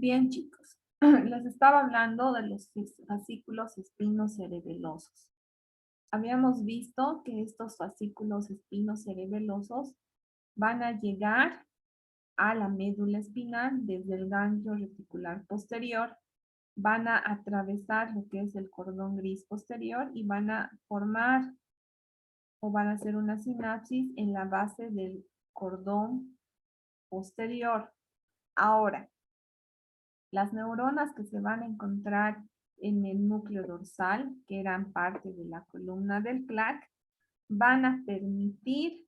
Bien, chicos, les estaba hablando de los fascículos espinocerebelosos. Habíamos visto que estos fascículos espinocerebelosos van a llegar a la médula espinal desde el ganglio reticular posterior, van a atravesar lo que es el cordón gris posterior y van a formar o van a hacer una sinapsis en la base del cordón posterior. Ahora, las neuronas que se van a encontrar en el núcleo dorsal, que eran parte de la columna del CLAC, van a permitir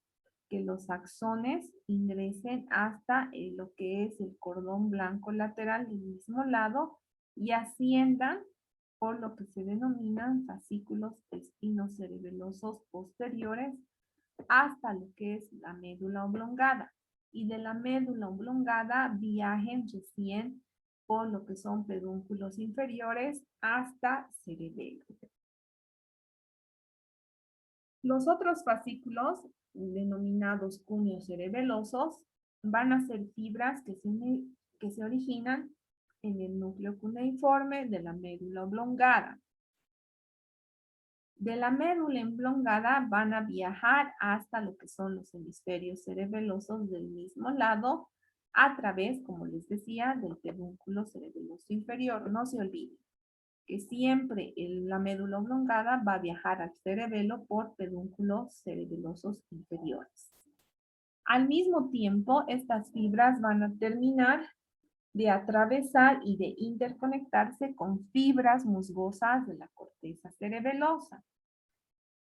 que los axones ingresen hasta lo que es el cordón blanco lateral del mismo lado y asciendan por lo que se denominan fascículos espinocerebelosos posteriores hasta lo que es la médula oblongada. Y de la médula oblongada viajen recién por lo que son pedúnculos inferiores hasta cerebelo. Los otros fascículos, denominados cuneos cerebelosos, van a ser fibras que se originan en el núcleo cuneiforme de la médula oblongada. De la médula oblongada van a viajar hasta lo que son los hemisferios cerebelosos del mismo lado a través, como les decía, del pedúnculo cerebeloso inferior. No se olviden que siempre la médula oblongada va a viajar al cerebelo por pedúnculos cerebelosos inferiores. Al mismo tiempo, estas fibras van a terminar de atravesar y de interconectarse con fibras musgosas de la corteza cerebelosa.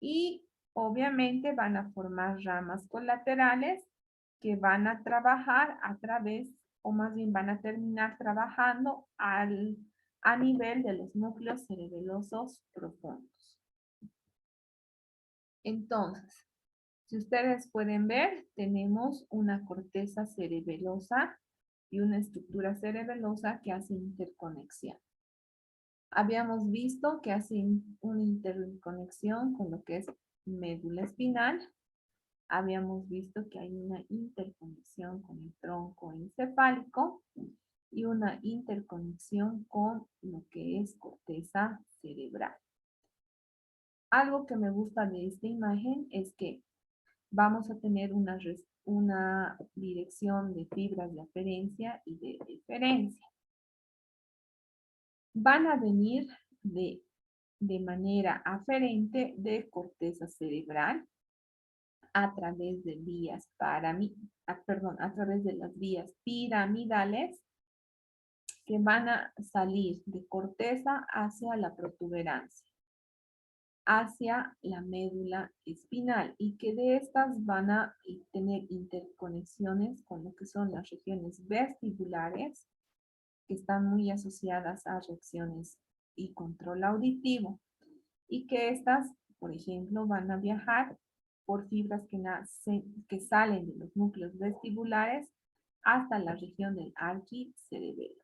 Y obviamente van a formar ramas colaterales que van a trabajar a través, o más bien van a terminar trabajando a nivel de los núcleos cerebelosos profundos. Entonces, si ustedes pueden ver, tenemos una corteza cerebelosa y una estructura cerebelosa que hace interconexión. Habíamos visto que hacen una interconexión con lo que es médula espinal. Habíamos visto que hay una interconexión con el tronco encefálico y una interconexión con lo que es corteza cerebral. Algo que me gusta de esta imagen es que vamos a tener una dirección de fibras de aferencia y de eferencia. Van a venir de manera aferente de corteza cerebral a través de a través de las vías piramidales que van a salir de corteza hacia la protuberancia, hacia la médula espinal y que de estas van a tener interconexiones con lo que son las regiones vestibulares que están muy asociadas a reacciones y control auditivo y que estas, por ejemplo, van a viajar por fibras que salen de los núcleos vestibulares hasta la región del arquicerebelo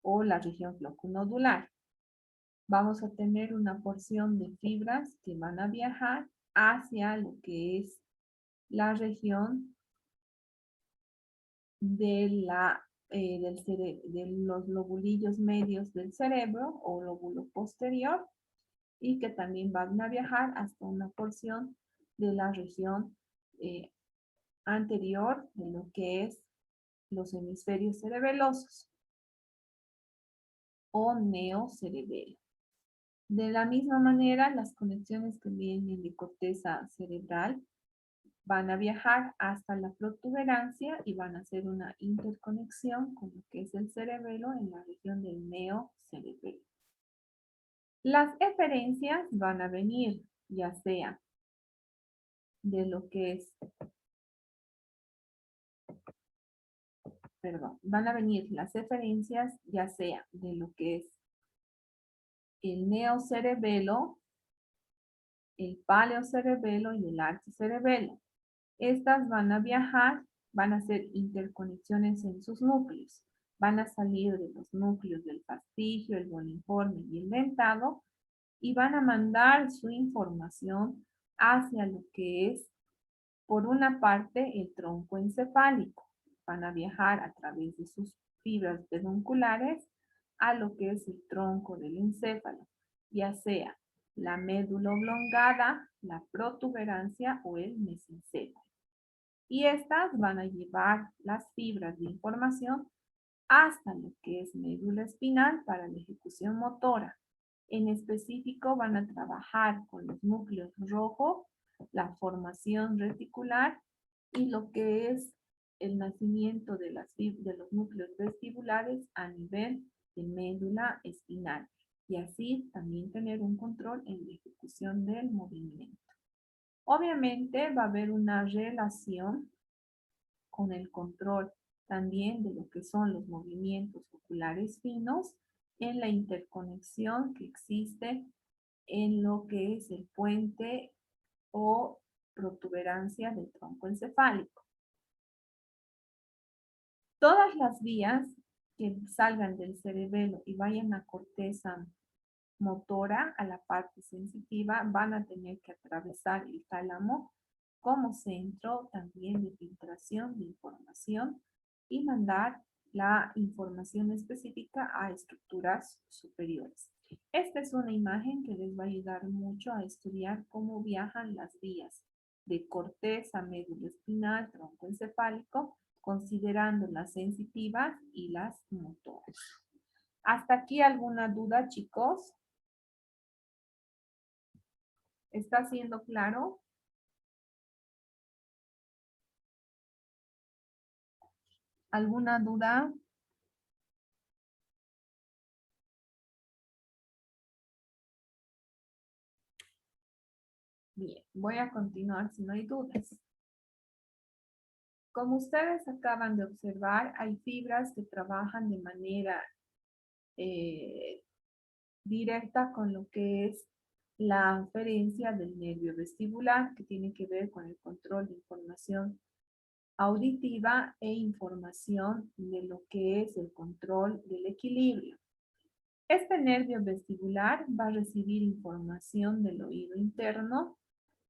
o la región floconodular. Vamos a tener una porción de fibras que van a viajar hacia lo que es la región de los lobulillos medios del cerebro o lóbulo posterior y que también van a viajar hasta una porción de la región anterior de lo que es los hemisferios cerebelosos o neocerebelo. De la misma manera, las conexiones que vienen de corteza cerebral van a viajar hasta la protuberancia y van a hacer una interconexión con lo que es el cerebelo en la región del neocerebelo. Las eferencias van a venir ya sea de lo que es, van a venir las eferencias ya sea de lo que es el neocerebelo, el paleocerebelo y el arquicerebelo. Estas van a viajar, van a hacer interconexiones en sus núcleos. Van a salir de los núcleos del fastigio, el boniforme y el dentado y van a mandar su información hacia lo que es, por una parte, el tronco encefálico. Van a viajar a través de sus fibras pedunculares a lo que es el tronco del encéfalo, ya sea la médula oblongada, la protuberancia o el mesencéfalo. Y estas van a llevar las fibras de información hasta lo que es médula espinal para la ejecución motora. En específico van a trabajar con los núcleos rojos, la formación reticular y lo que es el nacimiento de los núcleos vestibulares a nivel de médula espinal. Y así también tener un control en la ejecución del movimiento. Obviamente va a haber una relación con el control también de lo que son los movimientos oculares finos en la interconexión que existe en lo que es el puente o protuberancia del tronco encefálico. Todas las vías que salgan del cerebelo y vayan a corteza motora, a la parte sensitiva, van a tener que atravesar el tálamo como centro también de filtración de información y mandar la información específica a estructuras superiores. Esta es una imagen que les va a ayudar mucho a estudiar cómo viajan las vías de corteza, médula espinal, tronco encefálico, considerando las sensitivas y las motoras. ¿Hasta aquí alguna duda, chicos? ¿Está siendo claro? ¿Alguna duda? Bien, voy a continuar si no hay dudas. Como ustedes acaban de observar, hay fibras que trabajan de manera directa con lo que es la aferencia del nervio vestibular, que tiene que ver con el control de información auditiva e información de lo que es el control del equilibrio. Este nervio vestibular va a recibir información del oído interno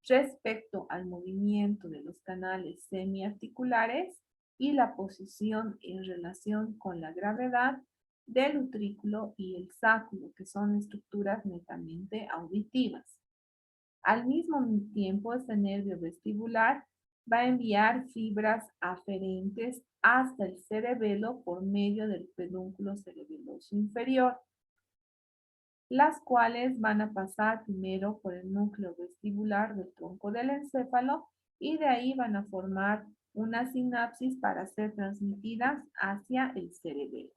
respecto al movimiento de los canales semiarticulares y la posición en relación con la gravedad del utrículo y el sáculo, que son estructuras netamente auditivas. Al mismo tiempo, este nervio vestibular va a enviar fibras aferentes hasta el cerebelo por medio del pedúnculo cerebeloso inferior, las cuales van a pasar primero por el núcleo vestibular del tronco del encéfalo y de ahí van a formar una sinapsis para ser transmitidas hacia el cerebelo,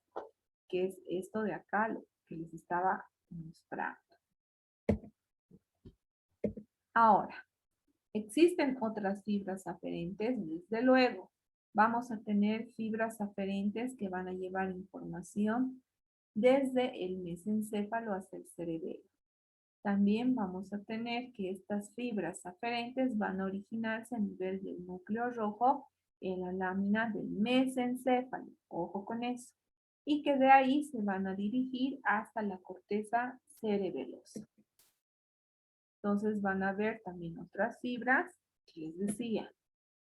que es esto de acá lo que les estaba mostrando. Ahora, existen otras fibras aferentes, desde luego. Vamos a tener fibras aferentes que van a llevar información desde el mesencéfalo hasta el cerebelo. También vamos a tener que estas fibras aferentes van a originarse a nivel del núcleo rojo en la lámina del mesencéfalo. Ojo con eso. Y que de ahí se van a dirigir hasta la corteza cerebelosa. Entonces van a ver también otras fibras que les decía,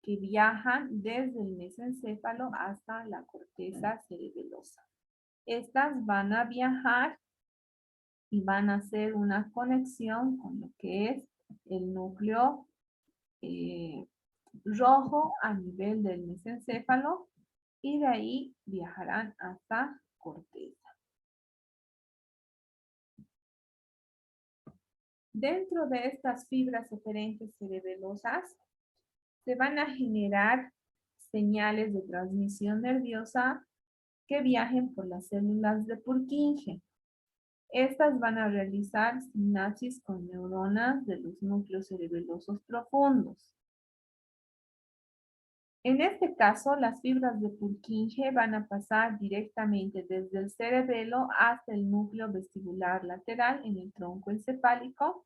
que viajan desde el mesencéfalo hasta la corteza cerebelosa. Estas van a viajar y van a hacer una conexión con lo que es el núcleo rojo a nivel del mesencéfalo y de ahí viajarán hasta corteza. Dentro de estas fibras aferentes cerebelosas se van a generar señales de transmisión nerviosa que viajen por las células de Purkinje. Estas van a realizar sinapsis con neuronas de los núcleos cerebelosos profundos. En este caso, las fibras de Purkinje van a pasar directamente desde el cerebelo hasta el núcleo vestibular lateral en el tronco encefálico,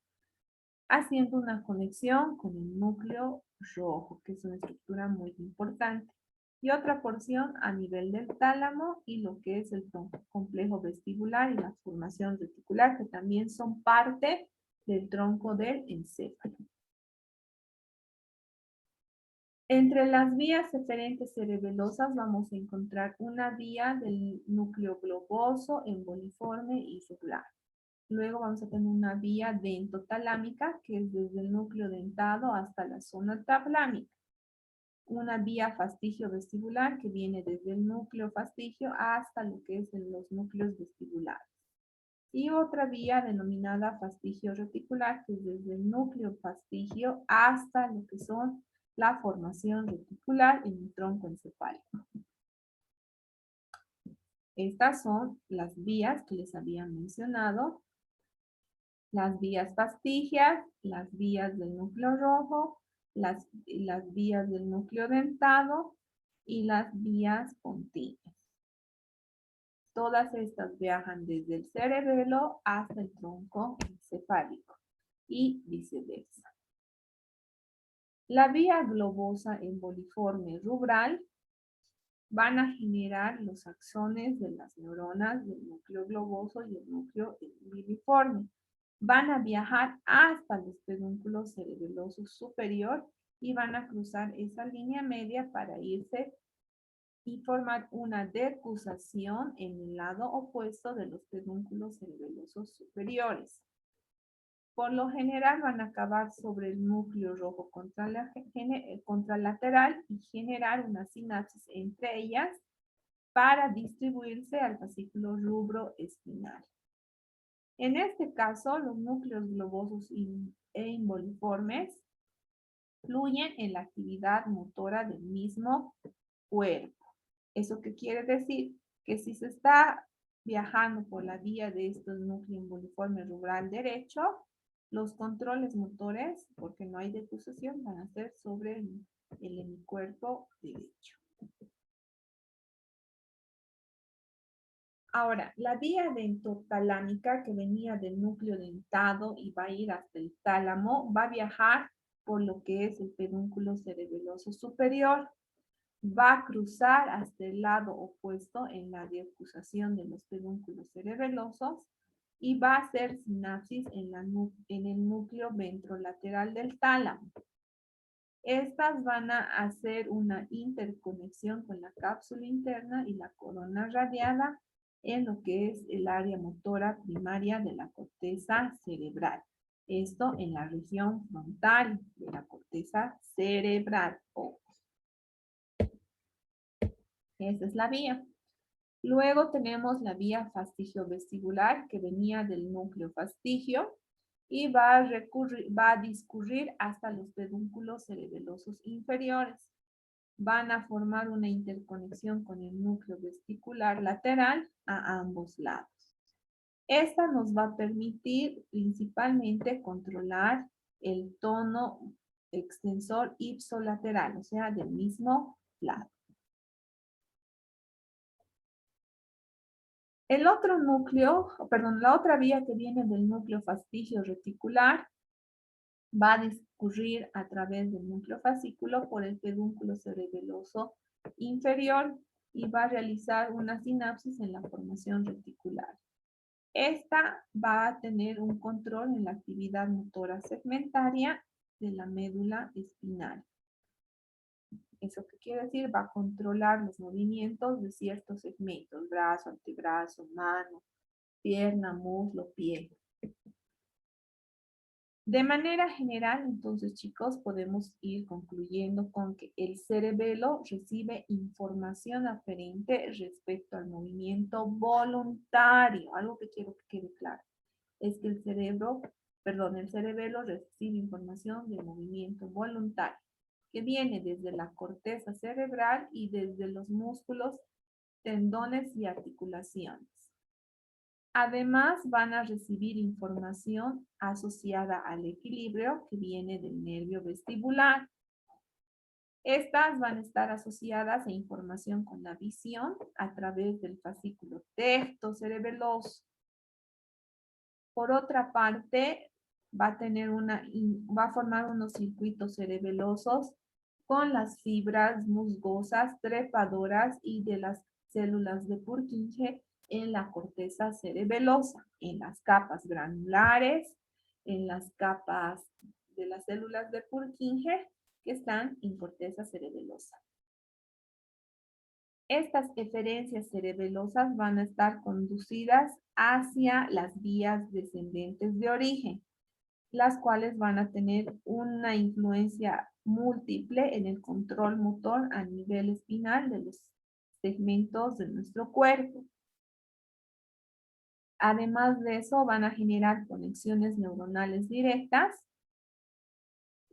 haciendo una conexión con el núcleo rojo, que es una estructura muy importante. Y otra porción a nivel del tálamo y lo que es el complejo vestibular y la formación reticular, que también son parte del tronco del encéfalo. Entre las vías eferentes cerebelosas vamos a encontrar una vía del núcleo globoso, emboliforme y celular. Luego vamos a tener una vía dentotalámica, que es desde el núcleo dentado hasta la zona tablámica. Una vía fastigio vestibular, que viene desde el núcleo fastigio hasta lo que es en los núcleos vestibulares. Y otra vía denominada fastigio reticular, que es desde el núcleo fastigio hasta lo que son la formación reticular en el tronco encefálico. Estas son las vías que les había mencionado. Las vías fastigias, las vías del núcleo rojo, las vías del núcleo dentado y las vías pontinas. Todas estas viajan desde el cerebelo hasta el tronco encefálico y viceversa. La vía globosa emboliforme rubral van a generar los axones de las neuronas del núcleo globoso y el núcleo emboliforme. Van a viajar hasta los pedúnculos cerebelosos superior y van a cruzar esa línea media para irse y formar una decusación en el lado opuesto de los pedúnculos cerebelosos superiores. Por lo general van a acabar sobre el núcleo rojo contralateral y generar una sinapsis entre ellas para distribuirse al fascículo rubro espinal. En este caso, los núcleos globosos e emboliformes fluyen en la actividad motora del mismo cuerpo. ¿Eso qué quiere decir? Que si se está viajando por la vía de estos núcleos emboliformes rubral derecho, los controles motores, porque no hay decusación, van a ser sobre el hemicuerpo derecho. Ahora, la vía dentotalámica que venía del núcleo dentado y va a ir hasta el tálamo, va a viajar por lo que es el pedúnculo cerebeloso superior, va a cruzar hasta el lado opuesto en la decusación de los pedúnculos cerebelosos y va a hacer sinapsis en el núcleo ventrolateral del tálamo. Estas van a hacer una interconexión con la cápsula interna y la corona radiada en lo que es el área motora primaria de la corteza cerebral. Esto en la región frontal de la corteza cerebral. Esa es la vía. Luego tenemos la vía fastigio-vestibular que venía del núcleo fastigio y va a discurrir hasta los pedúnculos cerebelosos inferiores. Van a formar una interconexión con el núcleo vestibular lateral a ambos lados. Esta nos va a permitir principalmente controlar el tono extensor ipsolateral, o sea, del mismo lado. El otro núcleo, la otra vía que viene del núcleo fastigio reticular va a discurrir a través del núcleo fascículo por el pedúnculo cerebeloso inferior y va a realizar una sinapsis en la formación reticular. Esta va a tener un control en la actividad motora segmentaria de la médula espinal. ¿Eso qué quiere decir? Va a controlar los movimientos de ciertos segmentos, brazo, antebrazo, mano, pierna, muslo, pie. De manera general, entonces, chicos, podemos ir concluyendo con que el cerebelo recibe información aferente respecto al movimiento voluntario. Algo que quiero que quede claro es que el cerebelo recibe información de movimiento voluntario, que viene desde la corteza cerebral y desde los músculos, tendones y articulaciones. Además, van a recibir información asociada al equilibrio que viene del nervio vestibular. Estas van a estar asociadas a información con la visión a través del fascículo tectocerebeloso. Por otra parte, va a formar unos circuitos cerebelosos con las fibras musgosas, trepadoras y de las células de Purkinje en la corteza cerebelosa, en las capas granulares, en las capas de las células de Purkinje que están en corteza cerebelosa. Estas eferencias cerebelosas van a estar conducidas hacia las vías descendentes de origen, las cuales van a tener una influencia múltiple en el control motor a nivel espinal de los segmentos de nuestro cuerpo. Además de eso, van a generar conexiones neuronales directas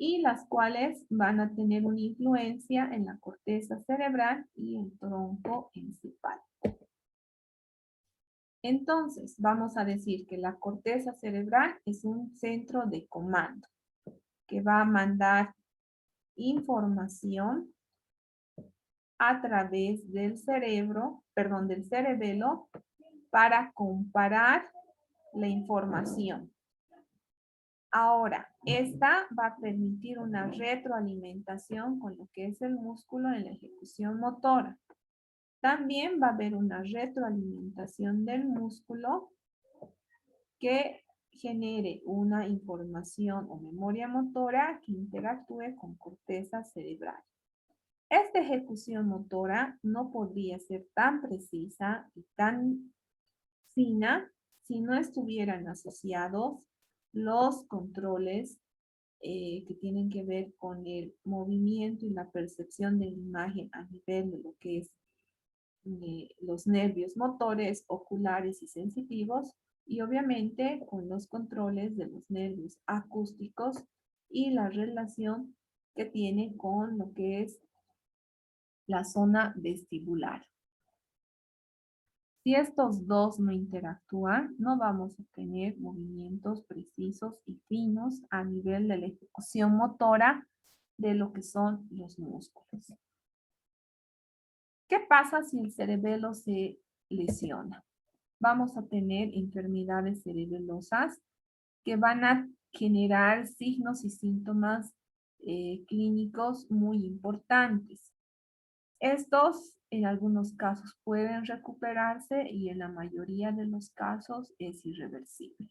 y las cuales van a tener una influencia en la corteza cerebral y el tronco encefálico. Entonces, vamos a decir que la corteza cerebral es un centro de comando que va a mandar información a través del cerebro, perdón, del cerebelo, para comparar la información. Ahora, esta va a permitir una retroalimentación con lo que es el músculo en la ejecución motora. También va a haber una retroalimentación del músculo que genere una información o memoria motora que interactúe con corteza cerebral. Esta ejecución motora no podría ser tan precisa y tan fina si no estuvieran asociados los controles que tienen que ver con el movimiento y la percepción de la imagen a nivel de lo que es los nervios motores, oculares y sensitivos, y obviamente con los controles de los nervios acústicos y la relación que tiene con lo que es la zona vestibular. Si estos dos no interactúan, no vamos a tener movimientos precisos y finos a nivel de la ejecución motora de lo que son los músculos. ¿Qué pasa si el cerebelo se lesiona? Vamos a tener enfermedades cerebelosas que van a generar signos y síntomas clínicos muy importantes. Estos en algunos casos pueden recuperarse y en la mayoría de los casos es irreversible.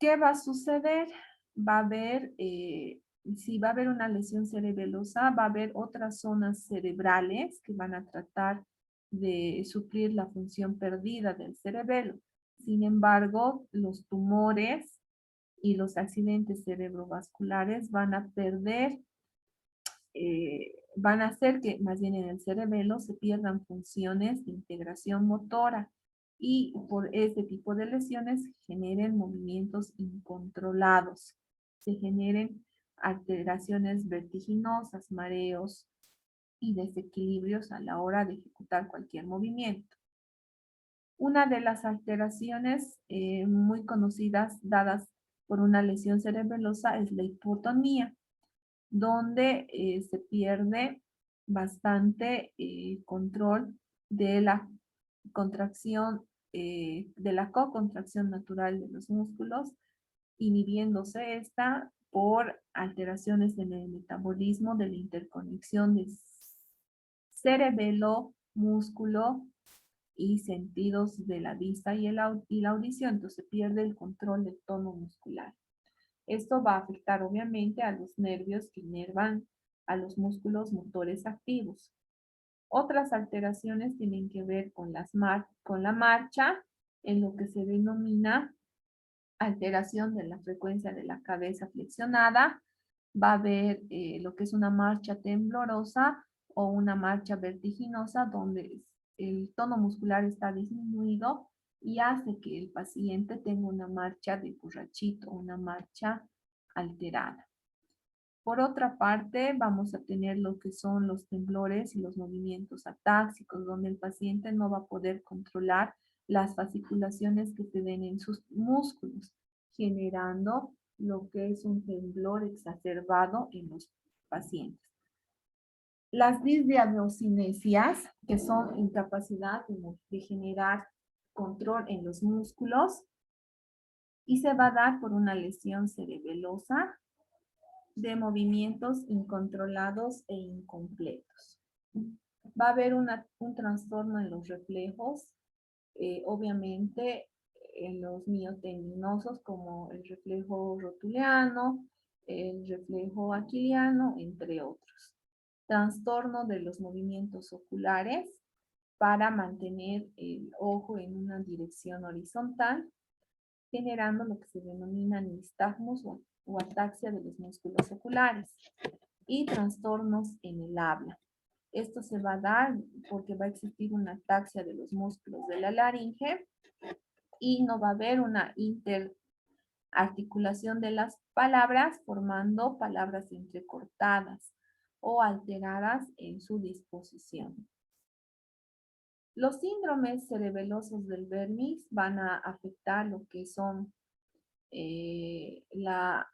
¿Qué va a suceder? Va a haber, si va a haber una lesión cerebelosa, va a haber otras zonas cerebrales que van a tratar de suplir la función perdida del cerebelo. Sin embargo, los tumores y los accidentes cerebrovasculares van a perder, van a hacer que más bien en el cerebelo se pierdan funciones de integración motora y por este tipo de lesiones generen movimientos incontrolados, se generen alteraciones vertiginosas, mareos y desequilibrios a la hora de ejecutar cualquier movimiento. Una de las alteraciones muy conocidas dadas por una lesión cerebelosa es la hipotonía, donde se pierde bastante control de la contracción, de la cocontracción natural de los músculos, inhibiéndose esta por alteraciones en el metabolismo de la interconexión de cerebelo, músculo y sentidos de la vista y la audición, entonces se pierde el control del tono muscular. Esto va a afectar obviamente a los nervios que inervan a los músculos motores activos. Otras alteraciones tienen que ver con la marcha, en lo que se denomina alteración de la frecuencia de la cabeza flexionada. Va a haber lo que es una marcha temblorosa o una marcha vertiginosa, donde el tono muscular está disminuido y hace que el paciente tenga una marcha de borrachito, una marcha alterada. Por otra parte, vamos a tener lo que son los temblores y los movimientos atáxicos, donde el paciente no va a poder controlar las fasciculaciones que se den en sus músculos, generando lo que es un temblor exacerbado en los pacientes. Las disdiadocinesias, que son incapacidad de generar control en los músculos, y se va a dar por una lesión cerebelosa de movimientos incontrolados e incompletos. Va a haber un trastorno en los reflejos, obviamente en los miotendinosos como el reflejo rotuliano, el reflejo aquiliano, entre otros. Trastorno de los movimientos oculares para mantener el ojo en una dirección horizontal, generando lo que se denomina nistagmus o ataxia de los músculos oculares. Y trastornos en el habla. Esto se va a dar porque va a existir una ataxia de los músculos de la laringe y no va a haber una interarticulación de las palabras, formando palabras entrecortadas o alteradas en su disposición. Los síndromes cerebelosos del vermis van a afectar lo que son la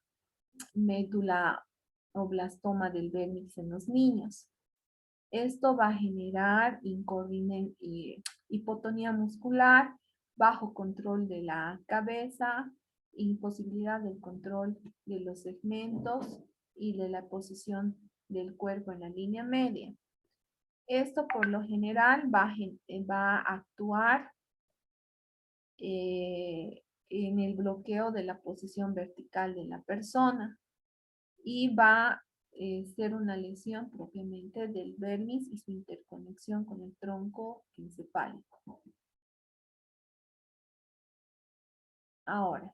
médula oblastoma del vermis en los niños. Esto va a generar hipotonía muscular, bajo control de la cabeza, imposibilidad del control de los segmentos y de la posición del cuerpo en la línea media. Esto por lo general va a actuar en el bloqueo de la posición vertical de la persona y va a ser una lesión propiamente del vermis y su interconexión con el tronco encefálico. Ahora,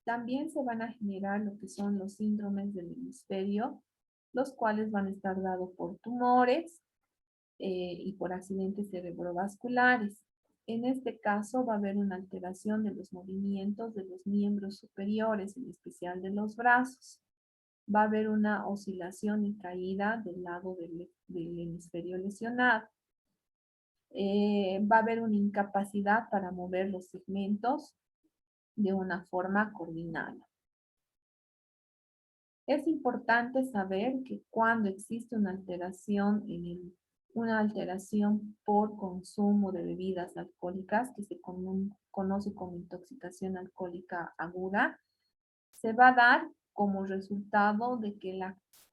también se van a generar lo que son los síndromes del hemisferio, los cuales van a estar dados por tumores y por accidentes cerebrovasculares. En este caso va a haber una alteración de los movimientos de los miembros superiores, en especial de los brazos. Va a haber una oscilación y caída del lado del hemisferio lesionado. Va a haber una incapacidad para mover los segmentos de una forma coordinada. Es importante saber que cuando existe una alteración por consumo de bebidas alcohólicas, que se conoce como intoxicación alcohólica aguda, se va a dar como resultado de que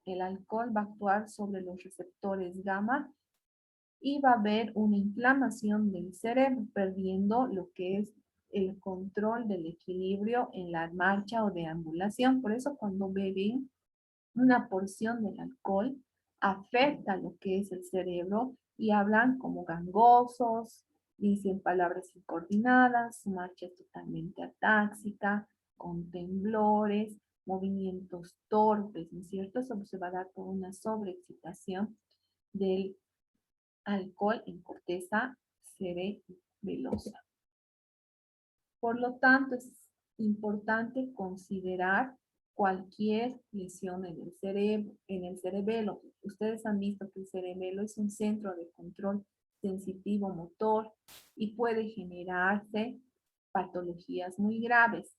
el alcohol va a actuar sobre los receptores gamma y va a haber una inflamación del cerebro, perdiendo lo que es el control del equilibrio en la marcha o deambulación. Por eso cuando beben una porción del alcohol afecta lo que es el cerebro y hablan como gangosos, dicen palabras incoordinadas, su marcha es totalmente atáxica, con temblores, movimientos torpes, ¿no es cierto? Eso se va a dar por una sobreexcitación del alcohol en corteza cerebelosa. Por lo tanto, es importante considerar cualquier lesión en el cerebelo. Ustedes han visto que el cerebelo es un centro de control sensitivo motor y puede generarse patologías muy graves,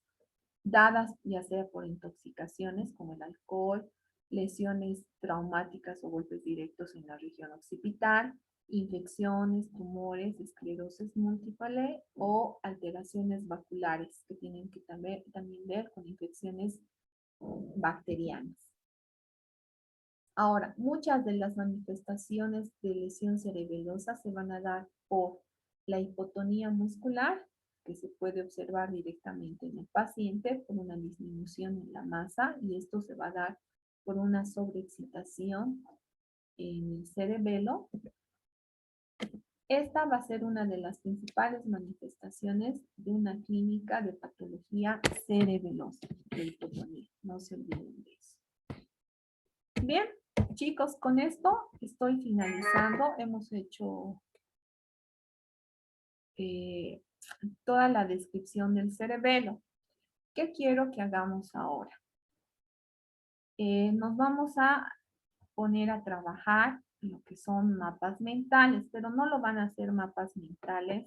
dadas ya sea por intoxicaciones como el alcohol, lesiones traumáticas o golpes directos en la región occipital, infecciones, tumores, esclerosis múltiple o alteraciones vasculares que tienen que también ver con infecciones bacterianas. Ahora, muchas de las manifestaciones de lesión cerebelosa se van a dar por la hipotonía muscular, que se puede observar directamente en el paciente por una disminución en la masa, y esto se va a dar por una sobreexcitación en el cerebelo. Esta va a ser una de las principales manifestaciones de una clínica de patología cerebelosa, de hipotonía. No se olviden de eso. Bien, chicos, con esto estoy finalizando. Hemos hecho toda la descripción del cerebelo. ¿Qué quiero que hagamos ahora? Nos vamos a poner a trabajar en lo que son mapas mentales, pero no lo van a hacer mapas mentales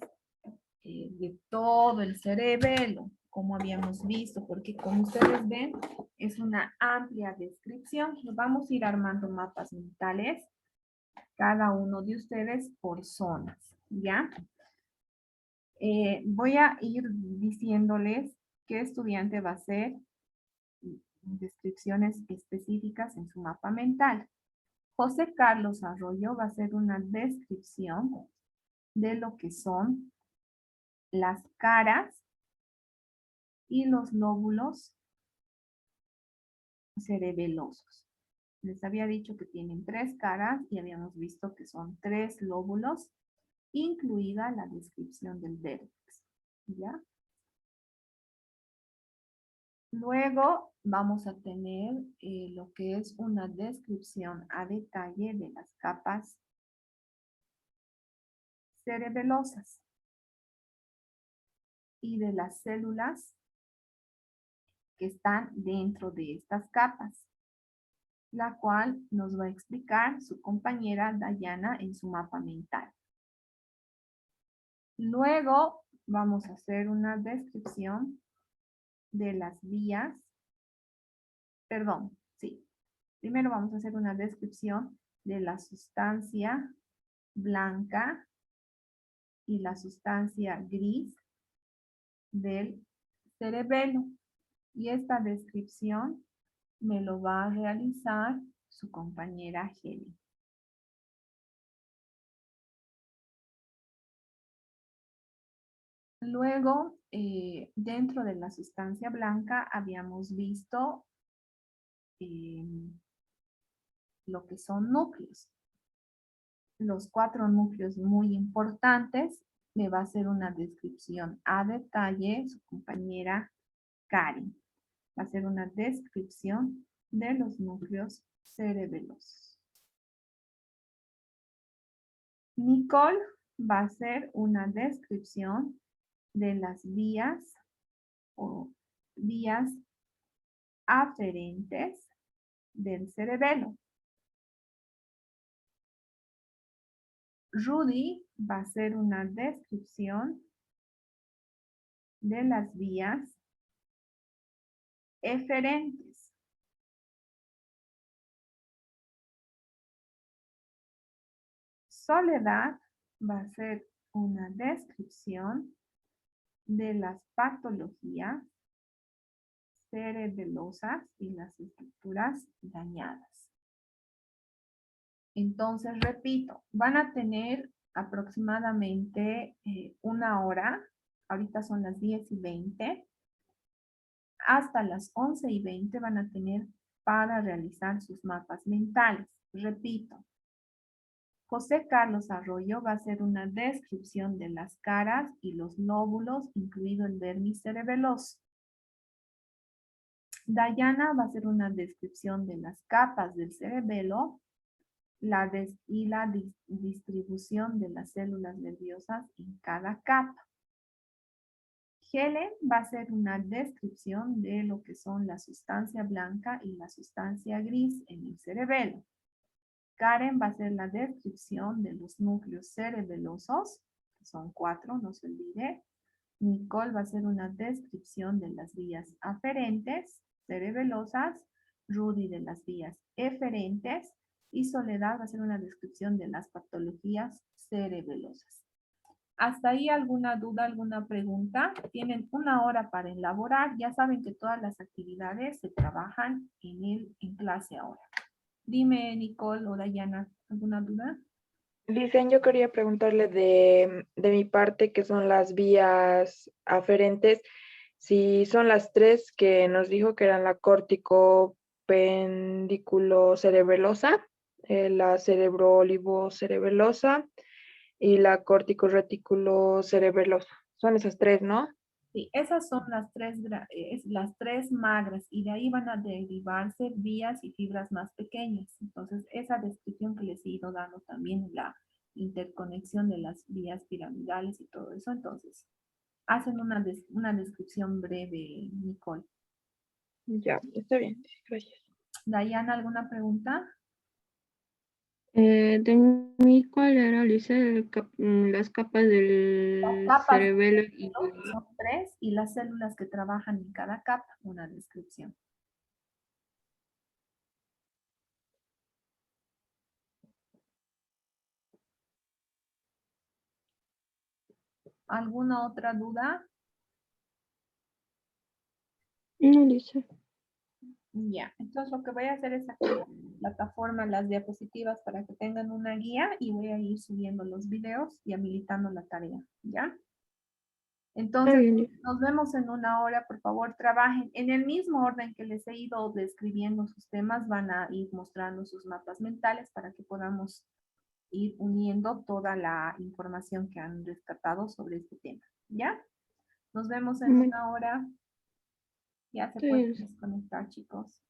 de todo el cerebelo, como habíamos visto, porque como ustedes ven, es una amplia descripción. Nos vamos a ir armando mapas mentales, cada uno de ustedes por zonas, ¿ya? Voy a ir diciéndoles qué estudiante va a hacer descripciones específicas en su mapa mental. José Carlos Arroyo va a hacer una descripción de lo que son las caras y los lóbulos cerebelosos. Les había dicho que tienen 3 caras y habíamos visto que son 3 lóbulos, incluida la descripción del vértex. ¿Ya? Luego vamos a tener lo que es una descripción a detalle de las capas cerebelosas y de las células que están dentro de estas capas, la cual nos va a explicar su compañera Dayana en su mapa mental. Luego vamos a hacer una descripción de las vías, perdón, sí. Primero vamos a hacer una descripción de la sustancia blanca y la sustancia gris del cerebelo. Y esta descripción me lo va a realizar su compañera Heli. Luego, dentro de la sustancia blanca habíamos visto lo que son núcleos. Los 4 núcleos muy importantes me va a hacer una descripción a detalle su compañera Karen. Va a hacer una descripción de los núcleos cerebelosos. Nicole va a hacer una descripción de las vías o vías aferentes del cerebelo. Rudy va a hacer una descripción de las vías eferentes. Soledad va a hacer una descripción de las patologías cerebelosas y las estructuras dañadas. Entonces, repito, van a tener aproximadamente 1 hora. Ahorita son las 10:20. Hasta las 11:20 van a tener para realizar sus mapas mentales. Repito, José Carlos Arroyo va a hacer una descripción de las caras y los lóbulos, incluido el vermis cerebeloso. Dayana va a hacer una descripción de las capas del cerebelo y la distribución de las células nerviosas en cada capa. Helen va a hacer una descripción de lo que son la sustancia blanca y la sustancia gris en el cerebelo. Karen va a hacer la descripción de los núcleos cerebelosos, que son 4, no se olvide. Nicole va a hacer una descripción de las vías aferentes cerebelosas, Rudy de las vías eferentes y Soledad va a hacer una descripción de las patologías cerebelosas. ¿Hasta ahí alguna duda, alguna pregunta? Tienen 1 hora para elaborar. Ya saben que todas las actividades se trabajan en clase ahora. Dime, Nicole o Dayana, ¿alguna duda? Licen, yo quería preguntarle de mi parte, que son las vías aferentes, si son las 3 que nos dijo que eran la córtico-pendiculo-cerebelosa, la cerebro-olivo-cerebelosa y la córtico-retículo-cerebelosa. Son esas 3, ¿no? Sí, esas son las tres magras y de ahí van a derivarse vías y fibras más pequeñas. Entonces, esa descripción que les he ido dando también, la interconexión de las vías piramidales y todo eso. Entonces, hacen una descripción breve, Nicole. Ya, está bien, gracias. Dayana, ¿alguna pregunta? De mí, ¿cuál era, Luisa? Las capas del Las capas cerebelo y son 3 y las células que trabajan en cada capa, una descripción. ¿Alguna otra duda? no, Luisa. Ya, entonces lo que voy a hacer es activar la plataforma, las diapositivas para que tengan una guía y voy a ir subiendo los videos y habilitando la tarea, ¿ya? Entonces, bien, Lisa. nos vemos en una hora. Por favor, trabajen en el mismo orden que les he ido describiendo sus temas. Van a ir mostrando sus mapas mentales para que podamos ir uniendo toda la información que han rescatado sobre este tema. ¿Ya? Nos vemos en Bueno, una hora. Ya se está pueden bien, Lisa. desconectar, chicos.